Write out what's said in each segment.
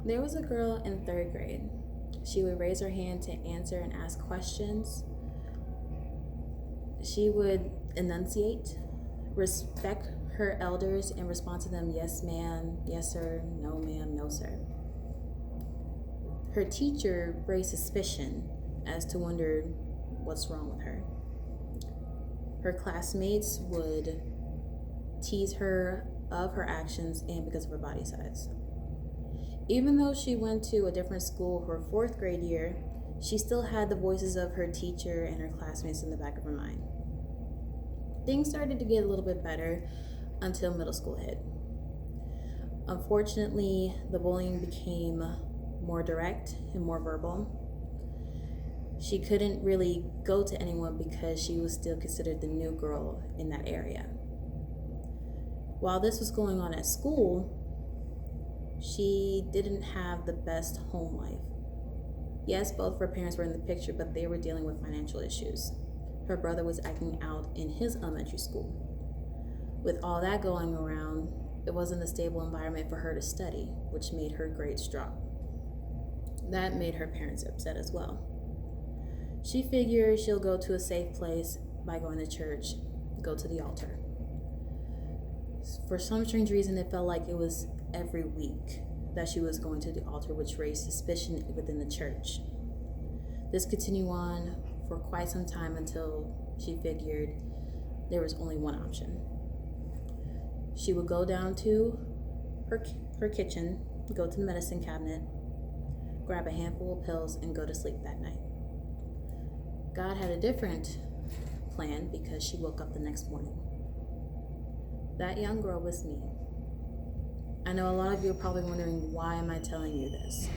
There was a girl in third grade. She would raise her hand to answer and ask questions. She would enunciate, respect her elders, and respond to them, yes, ma'am, yes, sir, no, ma'am, no, sir. Her teacher raised suspicion as to wonder what's wrong with her. Her classmates would tease her of her actions and because of her body size. Even though she went to a different school her fourth grade year, she still had the voices of her teacher and her classmates in the back of her mind. Things started to get a little bit better until middle school hit. Unfortunately, the bullying became more direct and more verbal. She couldn't really go to anyone because she was still considered the new girl in that area. While this was going on at school, she didn't have the best home life. Yes, both of her parents were in the picture, but they were dealing with financial issues. Her brother was acting out in his elementary school. With all that going around, it wasn't a stable environment for her to study, which made her grades drop. That made her parents upset as well. She figured she'll go to a safe place by going to church, go to the altar. For some strange reason, it felt like it was every week that she was going to the altar, which raised suspicion within the church. This continued on for quite some time until she figured there was only one option. She would go down to her kitchen, go to the medicine cabinet, grab a handful of pills, and go to sleep that night. God had a different plan because she woke up the next morning. That young girl was me. I know a lot of you are probably wondering, why am I telling you this?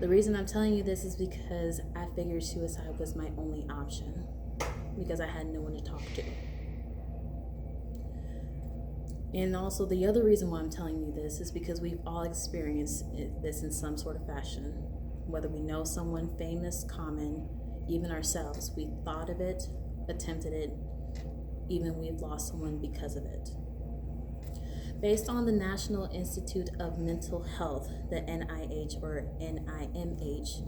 The reason I'm telling you this is because I figured suicide was my only option because I had no one to talk to. And also the other reason why I'm telling you this is because we've all experienced this in some sort of fashion. Whether we know someone famous, common, even ourselves, we thought of it, attempted it, even we've lost someone because of it. Based on the National Institute of Mental Health, the NIH or NIMH,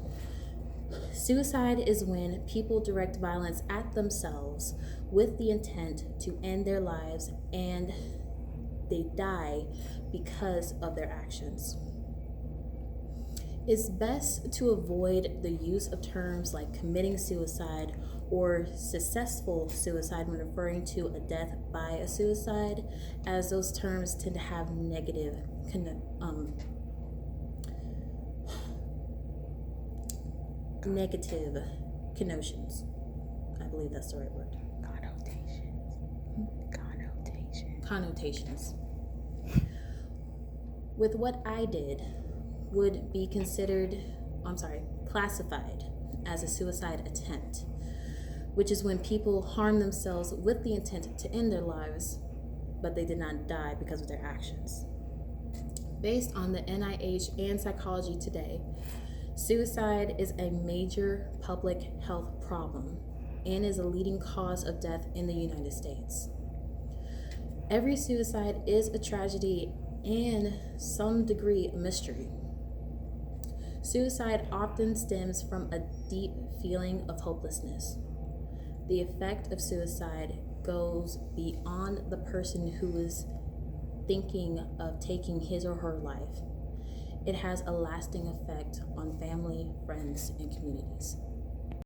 suicide is when people direct violence at themselves with the intent to end their lives and they die because of their actions. It's best to avoid the use of terms like committing suicide or successful suicide when referring to a death by a suicide, as those terms tend to have negative connotations. I believe that's the right word. Connotations. With what I did would be classified as a suicide attempt, which is when people harm themselves with the intent to end their lives, but they did not die because of their actions. Based on the NIH and Psychology Today, suicide is a major public health problem and is a leading cause of death in the United States. Every suicide is a tragedy and some degree a mystery. Suicide often stems from a deep feeling of hopelessness. The effect of suicide goes beyond the person who is thinking of taking his or her life. It has a lasting effect on family, friends, and communities.